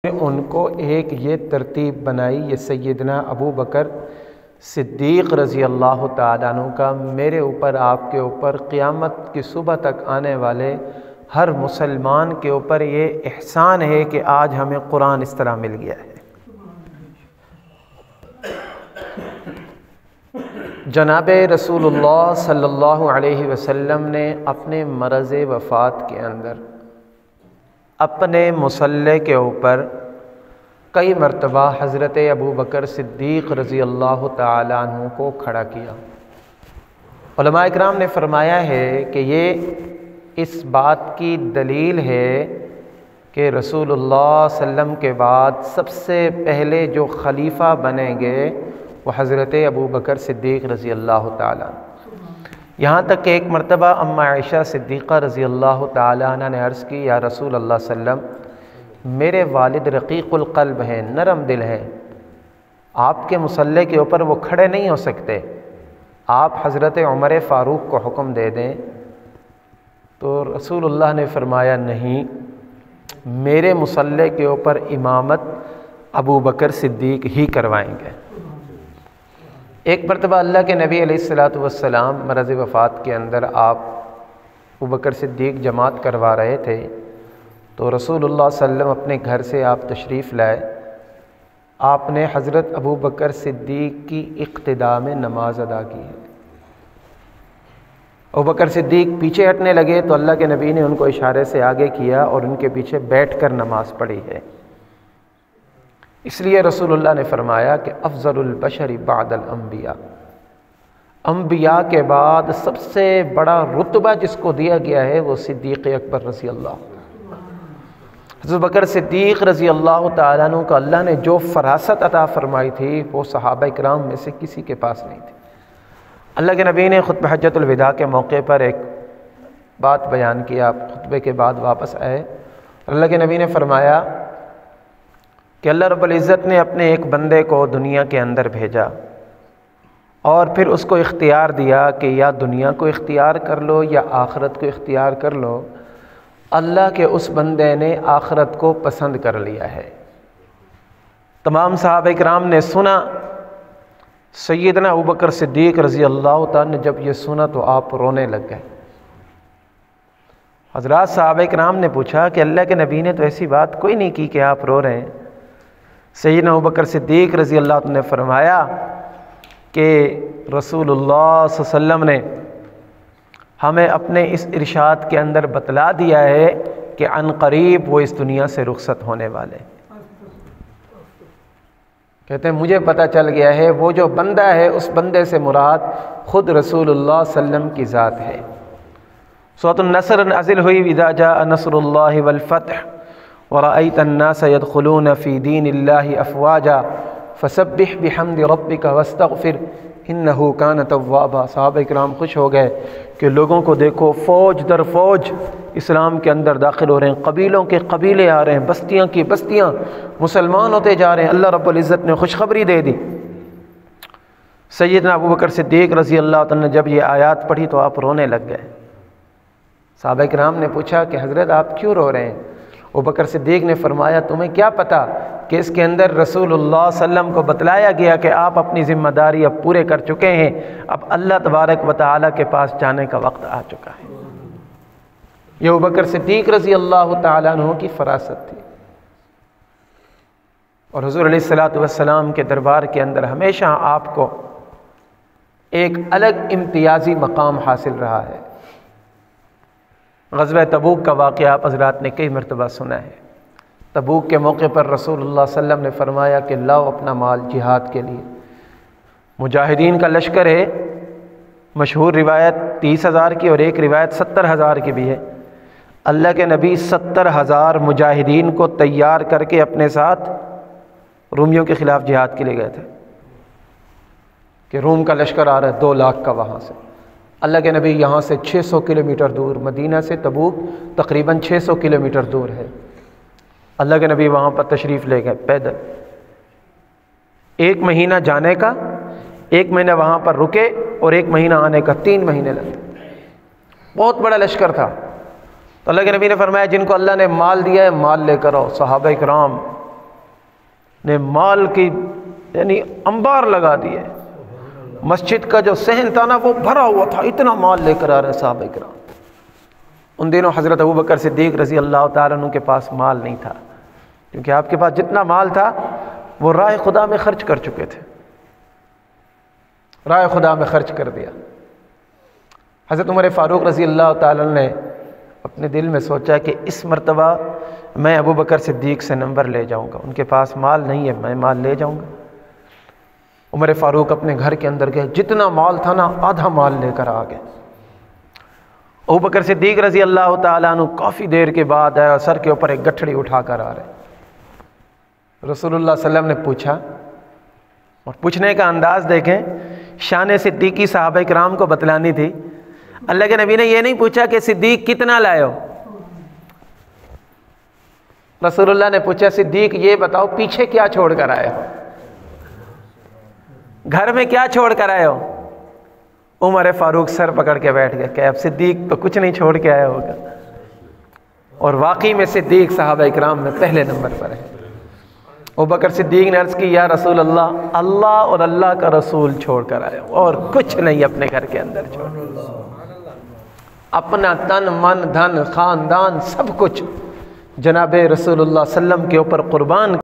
ان کو ایک یہ ترتیب بنائی، یہ سیدنا ابو بکر صدیق رضی اللہ تعالیٰ عنہ کا میرے اوپر، آپ کے اوپر، قیامت کی صبح تک آنے والے ہر مسلمان کے اوپر یہ احسان ہے کہ آج ہمیں قرآن اس طرح مل گیا ہے۔ جناب رسول اللہ صلی اللہ علیہ وسلم نے اپنے مرض وفات کے اندر اپنے مصلی کے اوپر کئی مرتبہ حضرت ابو بکر صدیق رضی اللہ تعالیٰ عنہ کو کھڑا کیا۔ علماء اکرام نے فرمایا ہے کہ یہ اس بات کی دلیل ہے کہ رسول اللہ صلی اللہ علیہ وسلم کے بعد سب سے پہلے جو خلیفہ بنیں گے وہ حضرت ابو بکر صدیق رضی اللہ تعالیٰ عنہ۔ یہاں تک کہ ایک مرتبہ اما عائشہ صدیقہ رضی اللہ تعالیٰ عنہ نے عرض کی، یا رسول اللہ صلی اللہ علیہ وسلم، میرے والد رقیق القلب ہیں، نرم دل ہیں، آپ کے مصلی کے اوپر وہ کھڑے نہیں ہو سکتے، آپ حضرت عمر فاروق کو حکم دے دیں۔ تو رسول اللہ نے فرمایا نہیں، میرے مصلی کے اوپر امامت ابو بکر صدیق ہی کروائیں گے۔ ایک مرتبہ اللہ کے نبی علیہ الصلوۃ والسلام مرض وفات کے اندر آپ ابو بکر صدیق جماعت کروا رہے تھے، تو رسول اللہ صلی اللہ علیہ وسلم اپنے گھر سے آپ تشریف لائے، آپ نے حضرت ابو بکر صدیق کی اقتداء میں نماز ادا کی ہے۔ ابو بکر صدیق پیچھے ہٹنے لگے تو اللہ کے نبی نے ان کو اشارے سے آگے کیا اور ان کے پیچھے بیٹھ کر نماز پڑھی ہے۔ اس لیے رسول اللہ نے فرمایا کہ افضل البشر بعد الانبیاء، انبیاء کے بعد سب سے بڑا رتبہ جس کو دیا گیا ہے وہ صدیق اکبر رضی اللہ۔ حضرت بکر صدیق رضی اللہ تعالیٰ عنہ کو اللہ نے جو فراست عطا فرمائی تھی وہ صحابہ کرام میں سے کسی کے پاس نہیں تھی۔ اللہ کے نبی نے خطبہ حجۃ الوداع کے موقع پر ایک بات بیان کی، آپ خطبے کے بعد واپس آئے، اللہ کے نبی نے فرمایا کہ اللہ رب العزت نے اپنے ایک بندے کو دنیا کے اندر بھیجا اور پھر اس کو اختیار دیا کہ یا دنیا کو اختیار کر لو یا آخرت کو اختیار کر لو۔ اللہ کے اس بندے نے آخرت کو پسند کر لیا ہے۔ تمام صحابہ کرام نے سنا، سیدنا ابو بکر صدیق رضی اللہ تعالیٰ نے جب یہ سنا تو آپ رونے لگ گئے۔ حضرات صحابہ کرام نے پوچھا کہ اللہ کے نبی نے تو ایسی بات کوئی نہیں کی کہ آپ رو رہے ہیں۔ سیدنا ابو بکر صدیق رضی اللہ عنہ نے فرمایا کہ رسول اللہ صلی اللہ علیہ وسلم نے ہمیں اپنے اس ارشاد کے اندر بتلا دیا ہے کہ عن قریب وہ اس دنیا سے رخصت ہونے والے۔ کہتے ہیں مجھے پتہ چل گیا ہے وہ جو بندہ ہے اس بندے سے مراد خود رسول اللہ صلی اللہ علیہ وسلم کی ذات ہے۔ سورۃ النصر نازل ہوئی، اذا جاء نصر اللہ والفتح وَرَأَيْتَ النَّاسَ يَدْخُلُونَ فِي دِينِ اللَّهِ أَفْوَاجًا فَسَبِّحْ بِحَمْدِ رَبِّكَ وَاسْتَغْفِرْ إِنَّهُ كَانَ تَوَّابًا۔ صحابہ کرام خوش ہو گئے کہ لوگوں کو دیکھو فوج در فوج اسلام کے اندر داخل ہو رہے ہیں، قبیلوں کے قبیلے آ رہے ہیں، بستیاں کی بستیاں مسلمان ہوتے جا رہے ہیں۔ اللہ رب العزت نے خوشخبری دے دی۔ سیدنا ابو بکر صدیق رضی اللہ عنہ نے جب یہ آیات پڑھی تو آپ رونے لگ گئے۔ صحابہ کرام نے پوچھا کہ حضرت آپ کیوں رو رہے ہیں؟ ابو بکر صدیق نے فرمایا تمہیں کیا پتہ کہ اس کے اندر رسول اللہ صلی اللہ علیہ وسلم کو بتلایا گیا کہ آپ اپنی ذمہ داری اب پورے کر چکے ہیں، اب اللہ تبارک و تعالیٰ کے پاس جانے کا وقت آ چکا ہے۔ یہ ابو بکر صدیق رضی اللہ تعالیٰ عنہ کی فراست تھی، اور حضور علیہ الصلوۃ والسلام کے دربار کے اندر ہمیشہ آپ کو ایک الگ امتیازی مقام حاصل رہا ہے۔ غزوہ تبوک کا واقعہ آپ حضرات نے کئی مرتبہ سنا ہے۔ تبوک کے موقع پر رسول اللہ صلی اللہ علیہ وسلم نے فرمایا کہ لاؤ اپنا مال جہاد کے لیے۔ مجاہدین کا لشکر ہے، مشہور روایت 30,000 کی اور ایک روایت 70,000 کی بھی ہے۔ اللہ کے نبی 70,000 مجاہدین کو تیار کر کے اپنے ساتھ رومیوں کے خلاف جہاد کے لیے گئے تھے کہ روم کا لشکر آ رہا ہے 2 لاکھ کا وہاں سے۔ اللہ کے نبی یہاں سے 600 کلومیٹر دور، مدینہ سے تبوک تقریباً 600 کلومیٹر دور ہے، اللہ کے نبی وہاں پر تشریف لے گئے پیدل۔ 1 مہینہ جانے کا، 1 مہینہ وہاں پر رکے اور 1 مہینہ آنے کا، 3 مہینے لگے۔ بہت بڑا لشکر تھا۔ تو اللہ کے نبی نے فرمایا جن کو اللہ نے مال دیا ہے مال لے کر آؤ۔ صحابہ کرام نے مال کی یعنی انبار لگا دیے. مسجد کا جو صحن تھا نا وہ بھرا ہوا تھا، اتنا مال لے کر آ رہے صحابہ کرام. ان دنوں حضرت ابوبکر صدیق رضی اللہ تعالیٰ عنہ کے پاس مال نہیں تھا، کیونکہ آپ کے پاس جتنا مال تھا وہ راہ خدا میں خرچ کر چکے تھے، راہ خدا میں خرچ کر دیا. حضرت عمر فاروق رضی اللہ تعالیٰ عنہ نے اپنے دل میں سوچا کہ اس مرتبہ میں ابوبکر صدیق سے نمبر لے جاؤں گا، ان کے پاس مال نہیں ہے، میں مال لے جاؤں گا. عمر فاروق اپنے گھر کے اندر گئے، جتنا مال تھا نا آدھا مال لے کر آ گئے. ابوبکر صدیق رضی اللہ تعالیٰ عنہ کافی دیر کے بعد آیا، سر کے اوپر ایک گٹھڑی اٹھا کر آ رہے. رسول اللہ صلی اللہ علیہ وسلم نے پوچھا، اور پوچھنے کا انداز دیکھیں، شان صدیقی صحابہ کرام کو بتلانی تھی. اللہ کے نبی نے یہ نہیں پوچھا کہ صدیق کتنا لائے ہو. رسول اللہ نے پوچھا صدیق یہ بتاؤ پیچھے کیا چھوڑ کر آئے ہو، گھر میں کیا چھوڑ کر آئے ہو. عمر فاروق سر پکڑ کے بیٹھ گئے کہ اب صدیق تو کچھ نہیں چھوڑ کے آیا ہوگا. اور واقعی میں صدیق صحابہ اکرام میں پہلے نمبر پر ہے. ابوبکر صدیق نے عرض کی یا رسول اللہ، اللہ اور اللہ کا رسول چھوڑ کر آئے ہو اور کچھ نہیں اپنے گھر کے اندر چھوڑ. اپنا تن من دھن خاندان سب کچھ جناب رسول اللہ صلی اللہ علیہ وسلم کے اوپر قربان